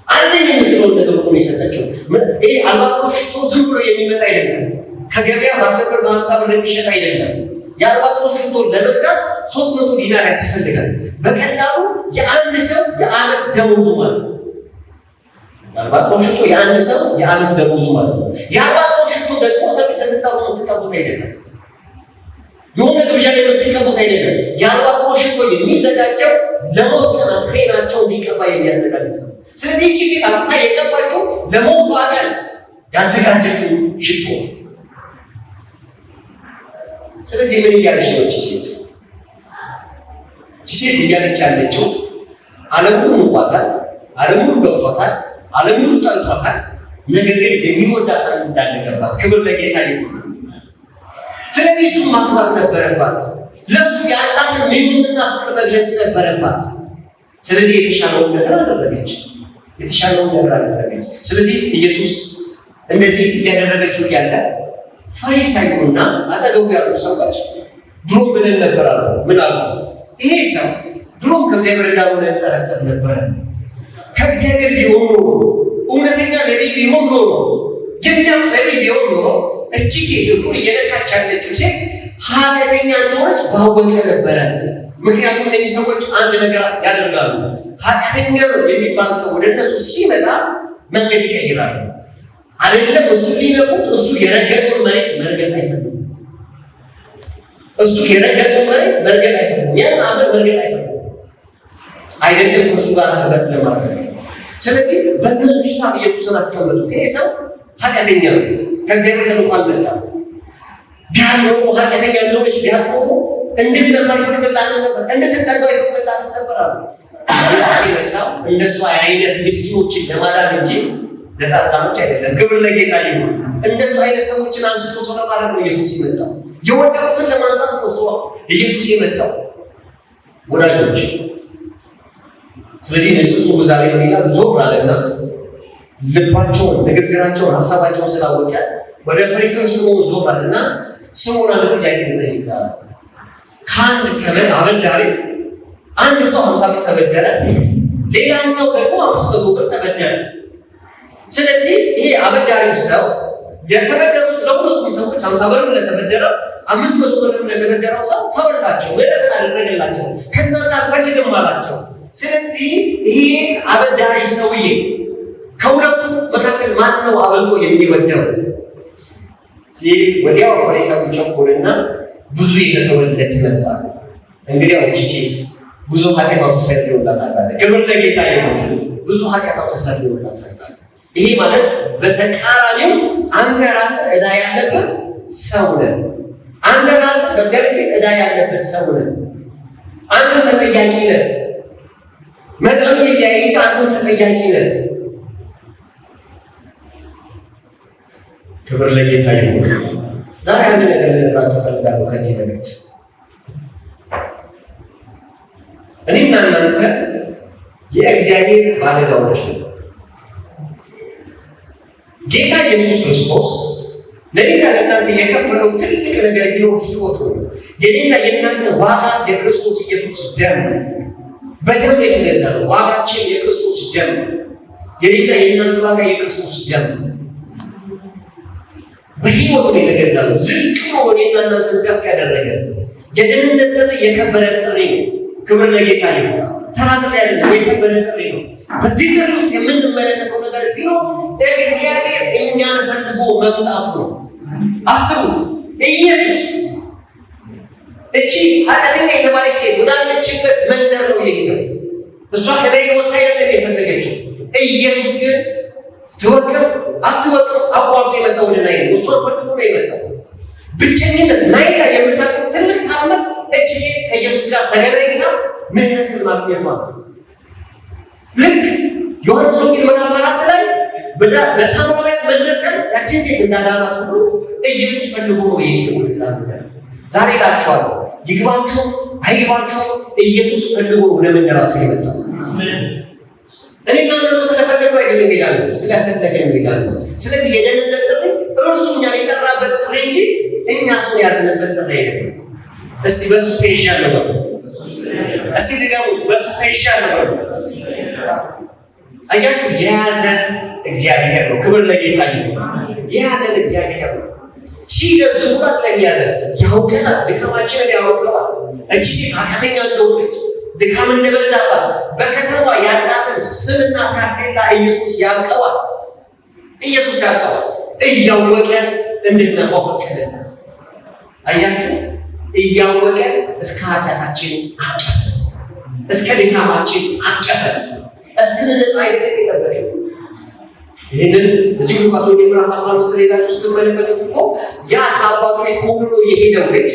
አለኝ የምትለውን ነገር ሁሉ የሰጠችው። ይሄ አልባጥሮስ ሽቶ ዝም ብሎ የሚመጣ አይደለም። ከገበያ በ10 ብር በ50 ብር የሚሸጥ አይደለም። የአልባጥሮስ ሽቶ ለመግዛት 300 ዲናር ያስፈልጋል። በቀላሉ የአንድ ሰው የዓመት ደሞዙ ማለት ነው። የአልባጥሮስ ሽቶ የአንድ ሰው የዓመት ደሞዙ ማለት ነው። የአልባጥሮስ ሽቶ ደግሞ ሰጥታው የምትቀቡት አይደለም። የሆነ ግብዣ ላይ የምትቀቡት አይደለም። የአልባጥሮስ ሽቶ የሚዘጋጀው ለሞት ቀን አስክሬናቸው እንዲቀባ የሚያዘጋጅ ነው። ስለዚህ እቺ ሴት አጥታ የቀባቸው ለሞት ቀን ያዘጋጀችው ሽቶ። ስለዚህ ምን እያለች ነው እቺ ሴት? እቺ ሴት እያለች ያለችው ዓለሙን ንቋታል፣ ዓለሙን ገብቷታል፣ ዓለሙን ጠልቷታል። ነገር ግን የሚወዳት እንዳለባት ክብር ለጌታ ይሁን። ስለዚህ እሱን ማክበር ነበረባት። ለእሱ ያላትን ምኞትና ፍቅር መግለጽ ነበረባት። ስለዚህ የተሻለውን ነገር አደረገች። ስለዚህ ኢየሱስ እንደዚህ እያደረገችው ያለ ፈሪሳዩና አጠገቡ ያሉ ሰዎች ድሮ ምን ነበራሉ? ምን አሉ? ይሄ ሰው ድሮም ከእግዚአብሔር ጋር ሆነ ጠረጠር ነበረ። ከእግዚአብሔር ቢሆን ኖሮ እውነተኛ ነቢይ ቢሆን ኖሮ የሚያውቅ ነቢይ ቢሆን ኖሮ እቺ ሴት እኮ እየነካች ያለችው ሴት ኃጢአተኛ እንደሆነች ባወቀ ነበረ። ምክንያቱም እነዚህ ሰዎች አንድ ነገር ያደርጋሉ። ኃጢአተኛ የሚባል ሰው ወደ እነሱ ሲመጣ መንገድ ይቀይራሉ። አይደለም እሱ ሊነቁት፣ እሱ የረገጠውን መሬት መርገጥ አይፈልጉም። ያን አፈር መርገጥ አይፈልጉም። አይደለም ከእሱ ጋር ህብረት ለማድረግ። ስለዚህ በእነሱ ሂሳብ ኢየሱስን አስቀመጡት። ይሄ ሰው ኃጢአተኛ ነው፣ ከእግዚአብሔር ተልኮ አልመጣም። ቢያኖሩ ኃጢአተኛ እንደሆነች ቢያኖሩ እንድትነካ ይፈቅድላትን ነበር፣ እንድትጠጋው ይፈቅድላትን ነበር አሉ። ሲመጣው እነሱ አይነት ምስኪኖችን ለማዳን እንጂ ለጻድቃኖች አይደለም። ክብር ለጌታ ይሁን። እነሱ አይነት ሰዎችን አንስቶ ሰው ለማድረግ ነው ኢየሱስ የመጣው። የወደቁትን ለማንሳት ነው ሰው ኢየሱስ የመጣው ወዳጆች። ስለዚህ ንጹህ ዛሬ ሌላ ዞር አለና ልባቸውን፣ ንግግራቸውን፣ ሀሳባቸውን ስላወቀ ወደ ፈሪሳውያን ስምዖን ዞር አለና ስምዖን አንድ ጥያቄ ይጠይቃል። ከአንድ ከበድ አበዳሪ አንድ ሰው 50 ብር ተበደረ፣ ሌላኛው ደግሞ 500 ብር ተበደረ። ስለዚህ ይሄ አበዳሪው ሰው የተበደሩት ለሁለቱም ሰዎች 50 ብር ለተበደረው 500 ብር ለተበደረው ሰው ተወላቸው ወደተና አደረገላቸው። ከእናንተ አልፈልግም አላቸው። ስለዚህ ይሄ አበዳሪ ሰውዬ ከሁለቱ መካከል ማን ነው አበልጦ የሚወደው? ወዲያው ፈሪሳዊ ቸኮልና ብዙ የተተወለት ነበር። እንግዲያው እቺ ሴት ብዙ ኃጢአቷ ተሰርዮላታል። ክብር ለጌታ ይሁን። ብዙ ኃጢአቷ ተሰርዮላታል። ይሄ ማለት በተቃራኒው አንተ ራስህ ዕዳ ያለበት ሰው ነህ። አንተ ራስህ በእግዚአብሔር ፊት ዕዳ ያለበት ሰው ነህ። አንተ ተጠያቂ ነህ። መጠኑ ይለያይ እንጂ አንተ ተጠያቂ ነህ። ክብር ለጌታ ይሁን። ዛሬ አንድ ነገር ልነግራችሁ እፈልጋለሁ ከዚህ መልእክት። እኔና እናንተ የእግዚአብሔር ባለዕዳዎች ነን። ጌታ ኢየሱስ ክርስቶስ ለእኔና ለእናንተ የከፈለው ትልቅ ነገር ቢኖር ሕይወት ነው። የእኔና የእናንተ ዋጋ የክርስቶስ ኢየሱስ ደም ነው። በደም የተገዛ ነው። ዋጋችን የክርስቶስ ደም ነው። የእኔና የእናንተ ዋጋ የክርስቶስ ደም ነው። በሕይወቱ ነው የተገዛ ነው። ዝቅ ብሎ እኔና እናንተን ከፍ ያደረገ የደህንነት ጥሪ የከበረ ጥሪ ነው። ክብር ለጌታ ይሁን። ተራ ጥሪ አይደለም፣ የከበረ ጥሪ ነው። በዚህ ጥሪ ውስጥ የምንመለከተው ነገር ቢኖር እግዚአብሔር እኛን ፈልጎ መምጣቱ ነው። አስቡ፣ ኢየሱስ እቺ ኃጢአተኛ የተባለች ሴት ወዳለችበት መንደር ነው የሄደው። እሷ ከላይ ወጣ አይደለም የፈለገችው። ኢየሱስ ግን ትወቅም አትወቅም አቋርጦ የመጣው ወደ ላይ ነው። እሷን ፈልጎ ነው የመጣው። ብቸኝነት ናይ ላይ የምታውቀው ትልቅ ታምር እቺ ሴት ከኢየሱስ ጋር ተገናኝታ ምህረትን ማግኘቷ ነው። ልክ ዮሐንስ ወንጌል ምዕራፍ 4 ላይ በሳምራውያን መድረስን ያችን ሴት እንዳዳናት ሁሉ ኢየሱስ ፈልጎ ነው የሄደው ወደዛ ነገር። ዛሬ እላችኋለሁ ይግባችሁ አይግባችሁ ኢየሱስ ፈልጎ ወደ መንደራችሁ የመጣው እኔና እናንተ ስለፈለጉ አይደለም ይላሉ፣ ስለፈለገ ነው ይላሉ። ስለዚህ የደህንነት ጥሪ እርሱ እኛን የጠራበት ጥሪ እንጂ እኛ እሱን ያዝንበት ጥሪ አይደለም። እስቲ በሱ ተይዣለሁ በሉ። እስቲ ድገሙት፣ በሱ ተይዣለሁ በሉ። አያችሁ፣ የያዘን እግዚአብሔር ነው። ክብር ለጌታ ይሁን። የያዘን እግዚአብሔር ነው። ሲገዙባት ለሚያዘን ያውቀናል፣ ድካማችንን ያውቀዋል። እቺ ሴት ኃጢአተኛ እንደሆነች ድካም እንደበዛባት በከተማ ያላትን ስምና ታፔላ ኢየሱስ ያውቀዋል። ኢየሱስ ያውቀዋል። እያወቀ እንድትነቃው ፈቀደላት። አያችሁ፣ እያወቀ እስከ ኃጢአታችን አቀፈ፣ እስከ ድካማችን አቀፈ፣ እስክንነጻ አይደለም የጠበቀን። ይህንን እዚህ ሉቃስ ወንጌል ምዕራፍ 15 ሌላችሁ ስትመለከቱ እኮ ያ ከአባቱ ቤት ኮብልሎ የሄደው ልጅ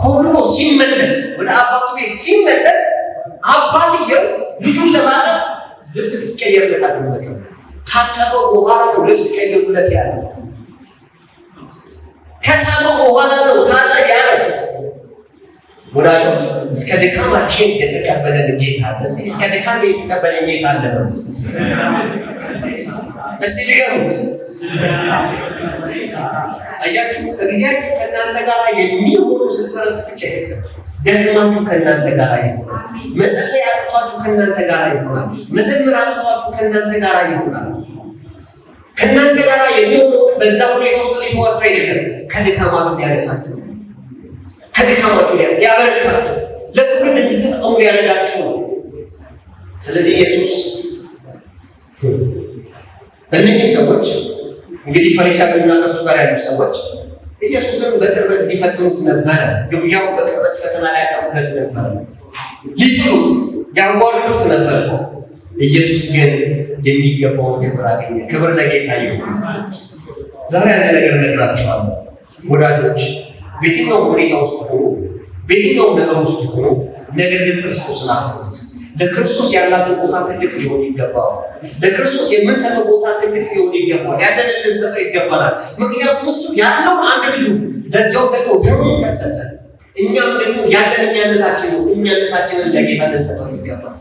ኮብልሎ ሲመለስ ወደ አባቱ ቤት ሲመለስ አባትየው ልጁን ለማጠብ ልብስ ሲቀየርለት አገኘው። ካጠበው በኋላ ነው ልብስ ቀይሩለት ያለው። ከሳመው በኋላ ነው ታጠብ ያለው። ወዳጆች እስከ ድካማችን የተቀበለን ጌታ አለ። እስከ ድካም የተቀበለን ጌታ አለ። እስቲ ድገሙት። አያችሁ፣ እግዚአብሔር ከእናንተ ጋር የሚሆኑ ስትመረጡ ብቻ አይደለም፣ ደክማችሁ ከእናንተ ጋር ይሆናል። መጸለይ አቅቷችሁ ከእናንተ ጋር ይሆናል። መዘመር አቅቷችሁ ከእናንተ ጋር ይሆናል። ከእናንተ ጋር የሚሆነው በዛ ሁኔታ ውስጥ ሊተዋችሁ አይደለም፣ ከድካማችሁ ያነሳችሁ፣ ከድካማችሁ ያበረታችሁ፣ ለትውልድ እንድትጠቀሙ ሊያደርጋችሁ ነው። ስለዚህ ኢየሱስ እነዚህ ሰዎች እንግዲህ ፈሪሳውያንና ከእሱ ጋር ያሉ ሰዎች ኢየሱስን በቅርበት ሊፈትኑት ነበረ። ግብዣው በቅርበት ፈተና ላይ ያቀርቡለት ነበረ። ሊጥሉት ያዋርዱት ነበር። ኢየሱስ ግን የሚገባውን ክብር አገኘ። ክብር ለጌታ ይሁን። ዛሬ አንድ ነገር እነግራችኋለሁ ወዳጆች፣ በየትኛውም ሁኔታ ውስጥ ሆኑ፣ በየትኛውም ነገር ውስጥ ሆኑ፣ ነገር ግን ክርስቶስን አክብሩት። ለክርስቶስ ያላችሁ ቦታ ትልቅ ሊሆን ይገባል። ለክርስቶስ የምንሰጠው ቦታ ትልቅ ሊሆን ይገባል። ያለንን ልንሰጠው ይገባናል። ምክንያቱም እሱ ያለው አንድ ልጁ ለዚያው ደግሞ ደሙን ከሰጠ፣ እኛም ደግሞ ያለን እኛነታችንን ለጌታ ልንሰጠው ይገባል።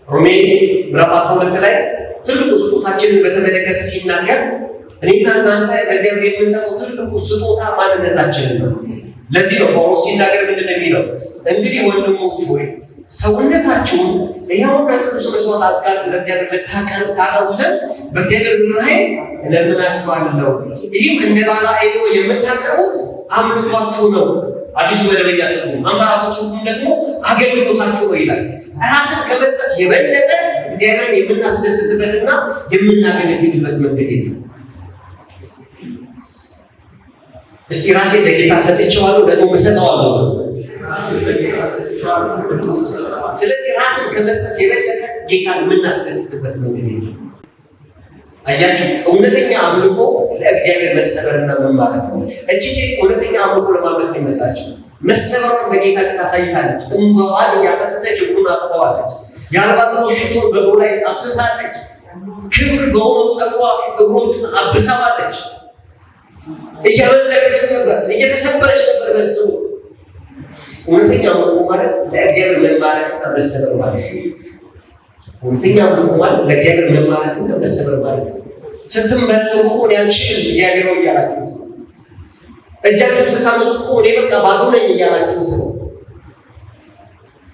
ሮሜ ምዕራፍ 12 ላይ ትልቁ ስጦታችንን በተመለከተ ሲናገር እኔና እናንተ ለእግዚአብሔር የምንሰጠው ትልቁ ስጦታ ማንነታችንን ነው። ለዚህ ነው ጳውሎስ ሲናገር ምንድን ነው የሚለው? እንግዲህ ወንድሞች ሆይ ሰውነታችሁን ሕያውና ቅዱስ መስዋዕት አድርጋችሁ ለእግዚአብሔር ልታቀርቡ ዘንድ በእግዚአብሔር ርኅራኄ እለምናችኋለሁ። ይህም እንደ ባለ አእምሮ የምታቀርቡት አምልኳችሁ ነው። አዲሱ መደበኛ ትርጉም፣ አምሳራቱ ትርጉም ደግሞ አገልግሎታችሁ ነው ይላል። ራስን ከመስጠት የበለጠ እግዚአብሔርን የምናስደስትበትና የምናገለግልበት መንገድ የለም። እስቲ ራሴ ለጌታ ሰጥቼዋለሁ፣ ደግሞ እሰጠዋለሁ። ስለዚህ ራስን ከመስጠት የበለጠ ጌታን የምናስደስትበት መንገድ የለም። አያችሁ፣ እውነተኛ አምልኮ ለእግዚአብሔር መሰበርና መማረክ ነው። እቺ ሴት እውነተኛ አምልኮ ለማምለክ ነው የመጣችው። መሰበሯን በጌታ ታሳይታለች። እንባዋን እያፈሰሰች እግሩን አጥበዋለች። የአልባጥሮ ሽቶን በእግሩ ላይ አፍስሳለች። ክብር በሆነው ጸጉሯ እግሮቹን አብሳዋለች። እያመለከችው ነበር፣ እየተሰበረች ነበር። በስሙ እውነተኛ አምልኮ ማለት ለእግዚአብሔር መማረክና መሰበር ማለት ነው። እውነተኛ አምልኮ ማለት ለእግዚአብሔር መማረክና መሰበር ማለት ነው። ስትንበረከኩ እኔ አልችልም እግዚአብሔር ነው እያላችሁት ነው። እጃችሁን ስታነሱ እኮ እኔ በቃ ባዶ ነኝ እያላችሁት ነው።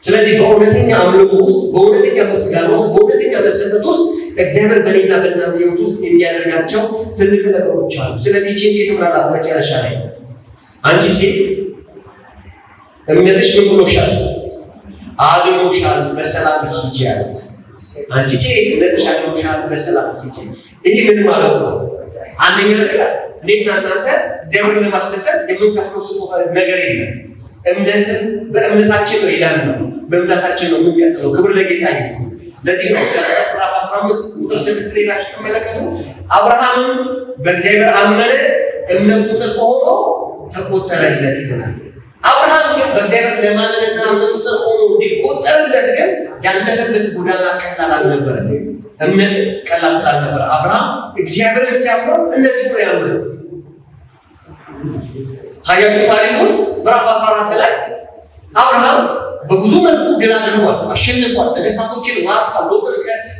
ስለዚህ በእውነተኛ አምልኮ ውስጥ፣ በእውነተኛ ምስጋና ውስጥ፣ በእውነተኛ መሰጠት ውስጥ እግዚአብሔር በሌላ በእናንተ ሕይወት ውስጥ የሚያደርጋቸው ትልቅ ነገሮች አሉ። ስለዚህ ይህችን ሴት ምናላት መጨረሻ ላይ አንቺ ሴት እምነትሽ ምን ብሎሻል? አድኖሻል፣ በሰላም ሂጂ አላት። አንቺ ሴት እምነትሽ አድኖሻል፣ በሰላም ሂጂ። ይህ ምን ማለት ነው? አንደኛ ነገር እኔና እናንተ እግዚአብሔርን ለማስደሰት የምንከፍለው ስጦታ ነገር የለም። እምነትን በእምነታችን ነው ይላል ነው። በእምነታችን ነው የምንቀጥለው። ክብር ለጌታ ይሁን። ለዚህ ነው ምዕራፍ 15 ቁጥር 6 ላይ ናችሁ ተመለከቱ። አብርሃምም በእግዚአብሔር አመነ፣ እምነቱ ጽድቅ ሆኖ ተቆጠረለት ይሆናል። አብርሃም ግን በእግዚአብሔር ለማመንና እምነቱ ጸንቶ እንዲቆጠርለት ግን ያለፈበት ጎዳና ቀላል አልነበረም። እምነት ቀላል ስላልነበረ አብርሃም እግዚአብሔርን ሲያምነው እንደዚህ ነው ያመነው። ታያችሁ ታሪኩን ምዕራፍ 14 ላይ አብርሃም በብዙ መልኩ ድል አድርጓል፣ አሸንፏል፣ ነገሥታቶችን ማርኳል፣ ሎጥን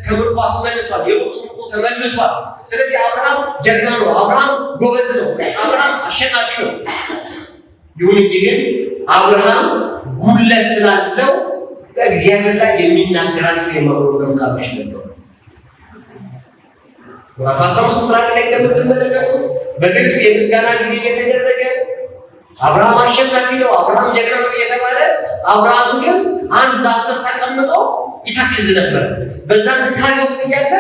ከምርኮ አስመልሷል፣ የሎጥ ምርኮ ተመልሷል። ስለዚህ አብርሃም ጀግና ነው፣ አብርሃም ጎበዝ ነው፣ አብርሃም አሸናፊ ነው። ይሁን እንጂ ግን አብርሃም ጉለት ስላለው በእግዚአብሔር ላይ የሚናገራቸው የማወረው ቃሎች ነበሩ። ምዕራፍ 15 ቁጥር ላይ እንደምትመለከቱት በቤቱ የምስጋና ጊዜ እየተደረገ አብርሃም አሸናፊ ነው፣ አብርሃም ጀግና ነው እየተባለ አብርሃም ግን አንድ ዛፍ ስር ተቀምጦ ይተክዝ ነበር። በዛ ትካዜ ውስጥ እያለ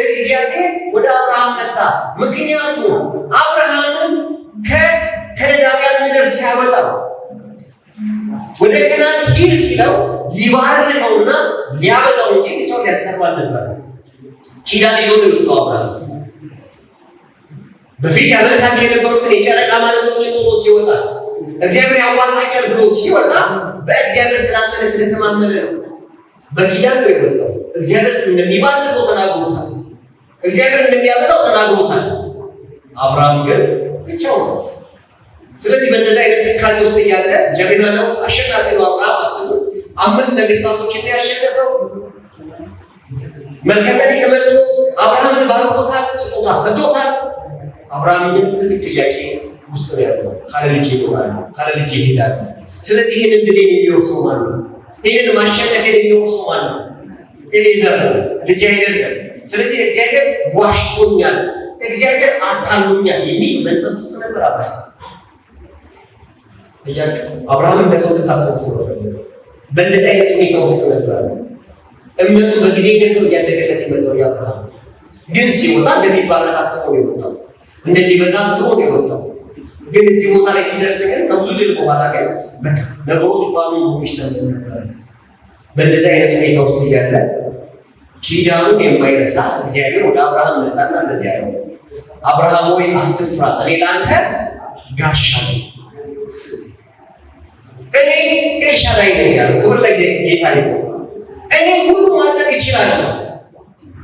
እግዚአብሔር ወደ አብርሃም መጣ። ምክንያቱም አብርሃምን ከከለዳውያን ምድር ሲያወጣው ወደ ከናን ሂድ ሲለው ሊባርከውና ሊያበዛው እንጂ ብቻውን ሊያስቀርብ አልነበረ። ኪዳን ይዞ ነው የወጣው አብርሃም። በፊት ያመልካቸው የነበሩትን የጨረቃ ማለቶችን ጥሎ ሲወጣ እግዚአብሔር ያዋጣኛል ብሎ ሲወጣ በእግዚአብሔር ስላመነ ስለተማመነ ነው። በኪዳን ነው የወጣው። እግዚአብሔር እንደሚባርከው ተናግሮታል። እግዚአብሔር እንደሚያበዛው ተናግሮታል። አብርሃም ግን ብቻው ነው። ስለዚህ በእንደዚህ አይነት ትካዜ ውስጥ እያለ ጀግና ነው፣ አሸናፊ ነው አብርሃም። አስቡ፣ 5 ነገሥታቶችን ያሸነፈው መልከጼዴቅ መጥቶ አብርሃምን ባርኮታል፣ ስጦታ ሰጥቶታል። አብርሃም ግን ትልቅ ጥያቄ ውስጥ ነው ያለው። ካለ ልጅ ይኖራል፣ ካለ ልጅ ይሄዳል። ስለዚህ ይህን እንግዲህ የሚወርሰው ማን ነው? ይህን ማሸነፍ የሚወርሰው ማን ነው? ኤሊዛር ነው፣ ልጅ አይደለም። ስለዚህ እግዚአብሔር ዋሽቶኛል፣ እግዚአብሔር አታሎኛል የሚል መንፈስ ውስጥ ነበር አብርሃም። እያችሁ አብርሃም እንደሰው ተታሰቡ ነው። በእንደዚህ አይነት ሁኔታ ውስጥ ነበር። እምነቱ በጊዜ ሂደት ነው እያደገለት የመጣው። አብርሃም ግን ሲወጣ እንደሚባረክ አስበው ነው የወጣው፣ እንደሚበዛ አስበው ነው የወጣው። ግን እዚህ ቦታ ላይ ሲደርስ ግን ከብዙ ድል በኋላ ግን በቃ ነገሮች ባሉ ይሰሙ ነበር። በእንደዚህ አይነት ሁኔታ ውስጥ እያለ ኪዳኑን የማይረሳ እግዚአብሔር ወደ አብርሃም መጣና እንደዚህ ያለው፣ አብርሃም ሆይ አትፍራ፣ እኔ ለአንተ ጋሻ ነኝ፣ እኔ ኤልሻዳይ ነኝ ያለው። ክብር ለጌታ ይሁን። እኔ ሁሉ ማድረግ እችላለሁ።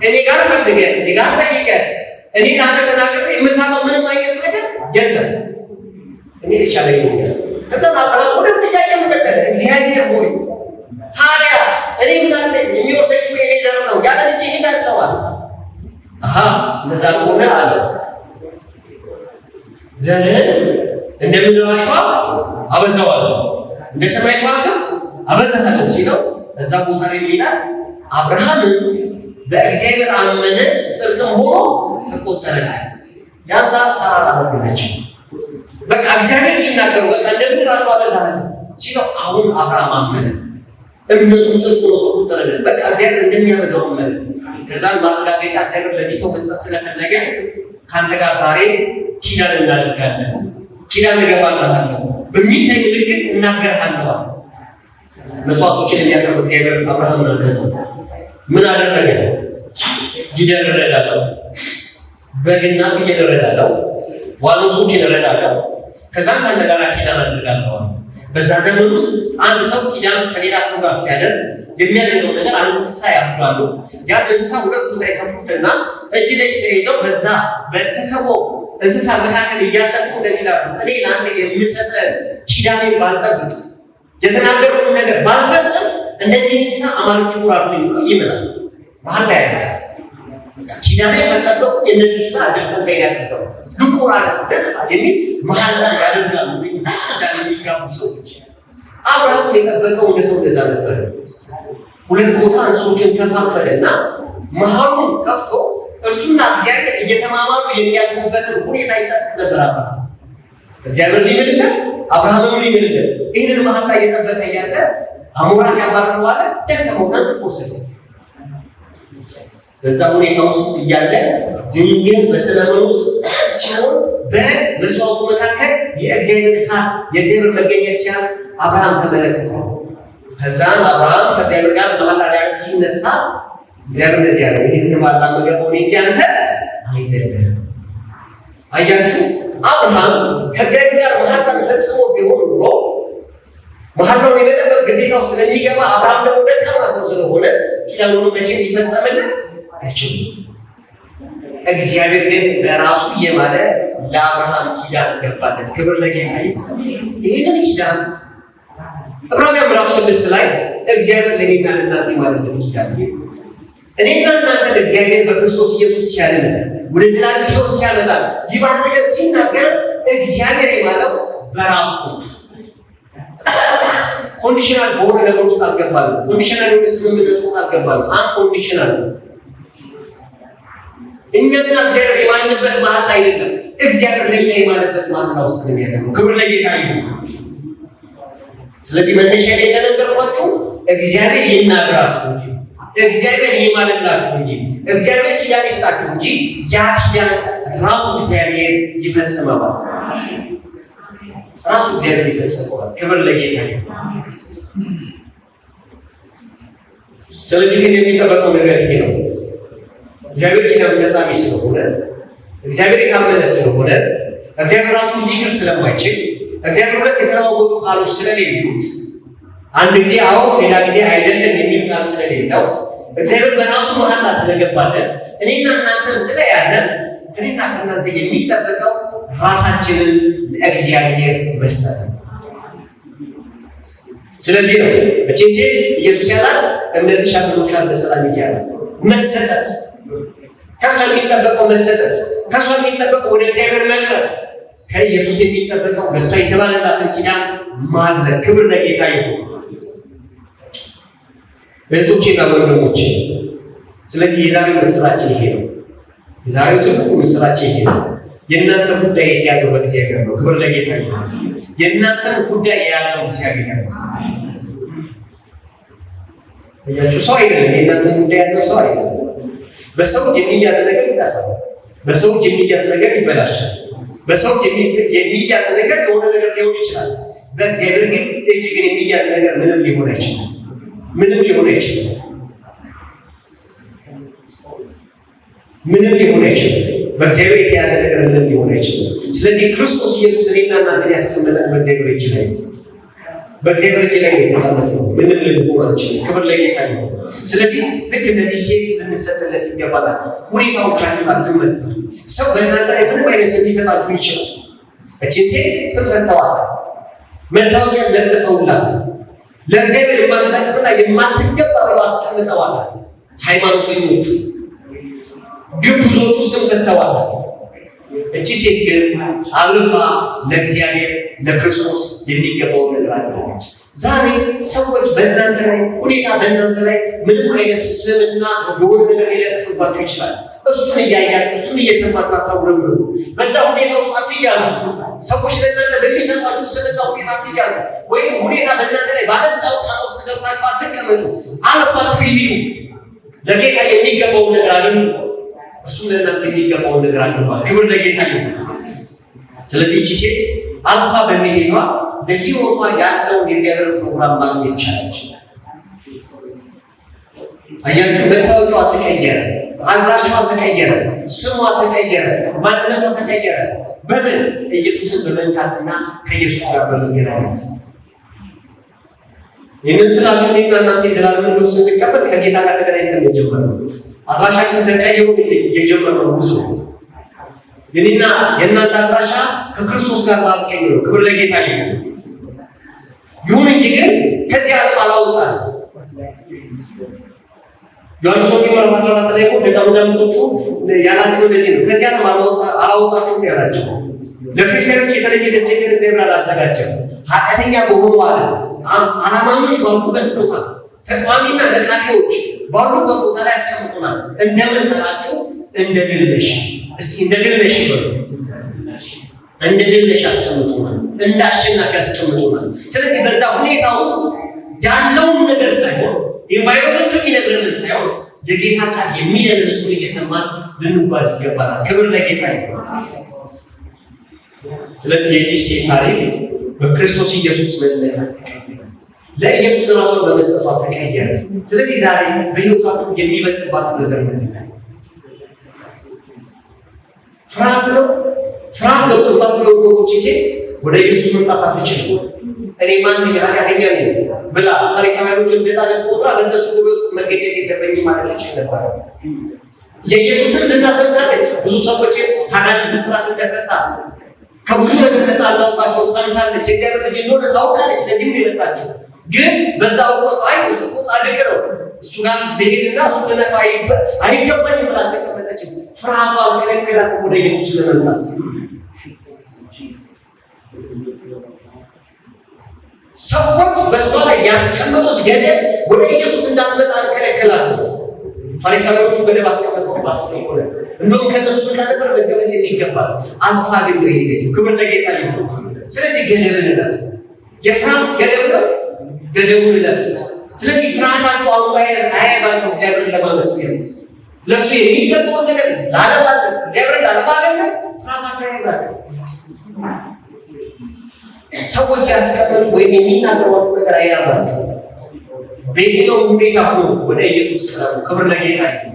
እኔ ጋር ፈልገህ፣ እኔ ጋር ጠይቀህ፣ እኔ ለአንተ ተናግሬ የምታጣው ምንም አይነት ነገር የለም። እኔ ኤልሻዳይ ነኝ። ከዛ አብርሃም ወደ ጥያቄ መቀጠለ፣ እግዚአብሔር ሆይ ታዲያ እኔ ምን አለኝ? የሚወርሰኝ ኤሊዛር ነው፣ ያለ ልጅ ይሄዳል ተባለ። እንደዛ ከሆነ አለ ዘርህን እንደ ምድር አሸዋ አበዛዋለሁ፣ እንደ ሰማይ ከዋክብት አበዛሃለሁ ሲለው እዛ ቦታ ላይ ይላል አብርሃም በእግዚአብሔር አመነ፣ ጽድቅም ሆኖ ተቆጠረለት። ያን ሰዓት ሳራ አረገዘች። በቃ እግዚአብሔር ሲናገሩ በቃ እንደ ምድር አሸዋ አበዛሃለሁ ሲለው አሁን አብርሃም አመነ፣ እምነቱን ጽድቅ ሆኖ ተቆጠረለት። በቃ እግዚአብሔር እንደሚያበዛው አመነ። ከዛም ማረጋገጫ እግዚአብሔር ለዚህ ሰው መስጠት ስለፈለገ ከአንተ ጋር ዛሬ ኪዳን እናደርጋለን፣ ኪዳን እገባልሃለሁ፣ በሚታይ ምልክት እናገርሃለሁ። መስዋዕቶችን የሚያቀርብ እግዚአብሔር አብርሃምን አዘዘው። ምን አደረገ? ጊደር እረዳለሁ፣ በግና ፍየል እረዳለሁ፣ ዋኖሶችን እረዳለሁ፣ ከዛም ከአንተ ጋር ኪዳን አደርጋለሁ። በዛ ዘመን ውስጥ አንድ ሰው ኪዳን ከሌላ ሰው ጋር ሲያደርግ የሚያደርገው ነገር አንድ እንስሳ ያርዳሉ። ያ እንስሳ 2 ቦታ ይከፍሉትና እጅ ለእጅ ተይዘው በዛ በተሰበው እንስሳ መካከል እያለፉ እንደዚህ ላሉ እኔ ለአንተ የምሰጠህ ኪዳኔን ባልጠብቅ፣ የተናገሩትን ነገር ባልፈጽም እንደዚህ እንስሳ አማልክት ይኖራሉ ይምላል። ባህል ላይ ያደርጋል። ኪዳኔን ካልጠበቁ የእነዚህ እንስሳ አድርገው ያደርገው ልቁራን የሚል መሀል ያደርጋሉ የሚጋቡ ሰዎች። አብርሃም የጠበቀው እንደ ሰው እንደዛ ነበር። 2 ቦታ እንስሶችን ከፋፈለና መሀሉን ከፍቶ እርሱና እግዚአብሔር እየተማማሩ የሚያልፉበትን ሁኔታ ይጠብቅ ነበር። አብርሃም እግዚአብሔር ሊምልለት፣ አብርሃምም ሊምልለት። ይህንን መሀል ላይ እየጠበቀ እያለ አሞራ ሲያባርረው አለ ደከመውና ተቆሰለ። በዛ ሁኔታ ውስጥ እያለ ድንገት በሰለሞን ውስጥ ሲሆን በመስዋዕቱ መካከል የእግዚአብሔር እሳት የእግዚአብሔር መገኘት ሲያልፍ አብርሃም ተመለከተ። ከዛም አብርሃም ከእግዚአብሔር ጋር መሐላ ሊያደርግ ሲነሳ እግዚአብሔር እንደዚህ ያለው ይህን ባላ መገባው እንጂ አንተ አይደለም። አያችሁ፣ አብርሃም ከእግዚአብሔር ጋር መሐላ ፈጽሞ ቢሆን ኖሮ መሐላውን የመጠበቅ ግዴታ ውስጥ ስለሚገባ አብርሃም ደግሞ ደካማ ሰው ስለሆነ ኪዳኑን መቼም ሊፈጸምለት አይችልም። እግዚአብሔር ግን በራሱ እየማለ ለአብርሃም ኪዳን ገባለት። ክብር ለጌታ ይሁን። ይህንን ኪዳን ዕብራውያን ምዕራፍ 6 ላይ እግዚአብሔር ለእኔና ለእናንተ የማለበት ኪዳን እኔና እናንተን እግዚአብሔር በክርስቶስ ኢየሱስ ሲያድነን ወደ ዘላለም ሕይወት ሲያመጣን ይባርከን ሲናገር እግዚአብሔር የማለው በራሱ ኮንዲሽናል በሆነ ነገር ውስጥ አልገባንም። ኮንዲሽናል የሆነ ስምምነት ውስጥ አልገባንም። አንኮንዲሽናል እኛና እግዚአብሔር የማንበት መሀል አይደለም። እግዚአብሔር ለእኛ የማለበት መሀል ውስጥ ነው ያለው። ክብር ለጌታ ይሁን። ስለዚህ መነሻ ላይ እንደነገርኳችሁ እግዚአብሔር ይናገራችሁ እንጂ እግዚአብሔር ይማልላችሁ እንጂ እግዚአብሔር ኪዳን ይስጣችሁ እንጂ ያ ኪዳን ራሱ እግዚአብሔር ይፈጽመዋል። ራሱ እግዚአብሔር ይፈጽመዋል። ክብር ለጌታ ይሁን። ስለዚህ ግን የሚጠበቀው ነገር ይሄ ነው። እግዚአብሔር ኪዳን ፈጻሚ ስለሆነ እግዚአብሔር የታመነ ስለሆነ እግዚአብሔር ራሱ ሊክር ስለማይችል እግዚአብሔር ሁለት የተለዋወጡ ቃሎች ስለሌሉት አንድ ጊዜ አዎ ሌላ ጊዜ አይደለም የሚል ቃል ስለሌለው እግዚአብሔር በራሱ መሐላ ስለገባለን እኔና እናንተን ስለያዘ እኔና ከእናንተ የሚጠበቀው ራሳችንን ለእግዚአብሔር መስጠት ነው። ስለዚህ ነው እቺን ሴት ኢየሱስ ያላት እምነትሽ አድኖሻል በሰላም እያለ መሰጠት ከሷ የሚጠበቀው መሰጠት ከሷ የሚጠበቀው ወደ እግዚአብሔር መቅረብ ከኢየሱስ የሚጠበቀው ለሷ የተባለላትን ኪዳን ማድረግ። ክብር ለጌታ ይሁን። እህቶቼና ወንድሞቼ ስለዚህ የዛሬው ምስራችን ይሄ ነው። የዛሬው ትልቁ ምስራችን ይሄ ነው። የእናንተ ጉዳይ የተያዘው በእግዚአብሔር ነው። ክብር ለጌታ ይሁን። የእናንተን ጉዳይ የያዘው እግዚአብሔር ነው። እያችሁ ሰው አይደለም። የእናንተን ጉዳይ የያዘው ሰው አይደለም። በሰው የሚያዝ ነገር ይጠፋል። በሰው የሚያዝ ነገር ይበላሻል። በሰው የሚያዝ ነገር የሆነ ነገር ሊሆን ይችላል። በእግዚአብሔር ግን እጅ ግን የሚያዝ ነገር ምንም ሊሆን አይችልም። ምንም ሊሆን አይችልም። ምንም ሊሆን አይችልም። በእግዚአብሔር የተያዘ ነገር ምንም ሊሆን አይችልም። ስለዚህ ክርስቶስ ኢየሱስ እኔና እናንተን ያስቀመጠን በእግዚአብሔር እጅ ላይ ነው። በእግዚአብሔር እጅ ላይ የተቀመጠው ምንም ልንሆን አንችልም። ክብር ለጌታ ይሁን። ስለዚህ ልክ እንደዚህ ሴት ልንሰጥለት ይገባናል። ሁኔታዎቻችሁን አትመልከቱ። ሰው በእናንተ ላይ ምንም አይነት ስም ሊሰጣችሁ ይችላል። እችን ሴት ስም ሰጥተዋታል። መታወቂያ ለጥፈውላታል። ለእግዚአብሔር የማትጠቅምና የማትገባ ብለው አስቀምጠዋታል። ሃይማኖተኞቹ ግብዞቹ ስም ሰጥተዋታል። እቺ ሴት ግን አልፋ ለእግዚአብሔር ለክርስቶስ የሚገባውን ነገር አደረገች። ዛሬ ሰዎች በእናንተ ላይ ሁኔታ በእናንተ ላይ ምንም አይነት ስምና የሆነ ነገር ሊለጥፍባችሁ ይችላል። እሱን እያያችሁ እሱን እየሰማችሁ አታውረምሩ። በዛ ሁኔታ ውስጥ አትያዙ። ሰዎች ለእናንተ በሚሰጧችሁ ስምና ሁኔታ አትያዙ። ወይም ሁኔታ በእናንተ ላይ ባለጣው ጫና ውስጥ ገብታችሁ አትቀመጡ። አልፋችሁ ይሂዱ። ለጌታ የሚገባውን ነገር አድርጉ። እሱ ለእናንተ የሚገባውን ነገር አድርጓል። ክብር ለጌታ ይሁን። ስለዚህ እቺ ሴት አልፋ በመሄዷ በሕይወቷ ያለውን የእግዚአብሔር ፕሮግራም ማግኘት ቻለች። አያችሁ፣ መታወቂያዋ ተቀየረ፣ አድራሻዋ ተቀየረ፣ ስሟ ተቀየረ፣ ማንነቷ ተቀየረ። በምን? ኢየሱስን በመንካትና ከኢየሱስ ጋር በመገናኘት። ይህንን ስላችሁ እኔና እናንተ የዘላለም ሕይወት ስንቀበል ከጌታ ጋር ተገናኝተን የጀመርነው አድራሻችን ተቀይሮ የጀመርነው ጉዞ የኔና የእናንተ አድራሻ ከክርስቶስ ጋር ባልቀኝ ነው። ክብር ለጌታ ይሁን። ይሁን እንጂ ግን ከዚህ ዓለም አላወጣን። ዮሐንስ ወንጌል ምዕራፍ 14 ላይ ደቀ መዛሙርቶቹ ያላቸው እንደዚህ ነው፣ ከዚህ ዓለም አላወጣችሁም ያላቸው። ለክርስቲያኖች የተለየ ደሴትን እግዚአብሔር አላዘጋጀም። ኃጢአተኛ በሆኑ አላማኞች ባሉበት ቦታ፣ ተቃዋሚና ነቃፊዎች ባሉበት ቦታ ላይ ያስቀምጡናል። እንደምን ካላችሁ እንደ ድል ነሽ። እስኪ እንደ ድል ነሽ ይበሉ። እንደ ድል ነሽ ያስቀምጡናል፣ እንደ አሸናፊ ያስቀምጡናል። ስለዚህ በዛ ሁኔታ ውስጥ ያለውን ነገር ሳይሆን ኢንቫይሮመንቱ የሚነግረንን ሳይሆን የጌታ ቃል የሚነግረን እሱን እየሰማን ልንጓዝ ይገባናል። ክብር ለጌታ ይሁን። ስለዚህ የዚህ ሴት ታሪክ በክርስቶስ ኢየሱስ መለካት ተቀየረ። ለኢየሱስ ራሱን በመስጠቷ ተቀየረ። ስለዚህ ዛሬ በሕይወታችሁ የሚበልጥባችሁ ነገር ምንድን ነው? ፍርሃት ነው። ፍርሃት ገብቶባት የወደቆች ሴት ወደ ኢየሱስ መምጣት አትችልም። እኔ ማን ኃጢአተኛ ነኝ ብላ ፈሪሳውያኖች እንደዛ ቆጥራ በእነሱ ጉባኤ ውስጥ መገኘት የለብኝም ማለት ይችል ነበር። የኢየሱስን ዝና ሰምታለች። ብዙ ሰዎች ሀገርን ስራት እንደፈታ ከብዙ ነገር ነፃ እንዳወጣቸው ሰምታለች። እግዚአብሔር ልጅ እንደሆነ ታውቃለች። ለዚህም ነው የመጣችው። ግን በዛ ወቅት አይ እሱ ጻድቅ ነው እሱ ጋር ልሄድና እሱ ልነካ አይገባኝም ብላ ተቀመጠች። ፍርሃቷን ከለከላት ወደ ኢየሱስ ለመምጣት። ሰዎች በእሷ ላይ ያስቀመጡት ገደብ ወደ ኢየሱስ እንዳትመጣ ከለከላት ነው። ፈሪሳውያኖቹ ገደብ አስቀምጠው ባስቀምጠው እንደውም ከነሱ ጋር ነበር መገመት የሚገባል። አልፋ ግን ነው የሄደችው። ክብር ለጌታ ይሁን። ስለዚህ ገደብን እለፍ። የፍርሃት ገደብ ነው። ገደቡን እለፍ። ስለዚህ ፍርሃታቸው አውጣ አያዛቸው እግዚአብሔርን ለማመስገን ለሱ የሚገባውን ነገር ላለማለት እግዚአብሔርን ላለማለት ፍርሃታቸው አያዛቸው። ሰዎች ያስቀመጡ ወይም የሚናገሯቸው ነገር አያዛቸው። በየትኛው ሁኔታ ሆኖ ወደ ኢየሱስ ቀረቡ። ክብር ለጌታ ይሁን።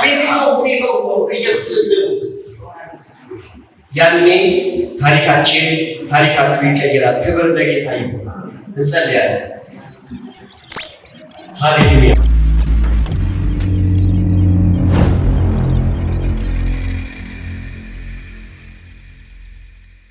በየትኛው ሁኔታ ሆኖ ኢየሱስ እንደሆነ ያኔ ታሪካችሁ ይቀየራል። ክብር ለጌታ ይሁን። እንጸልያለን። ሃሌሉያ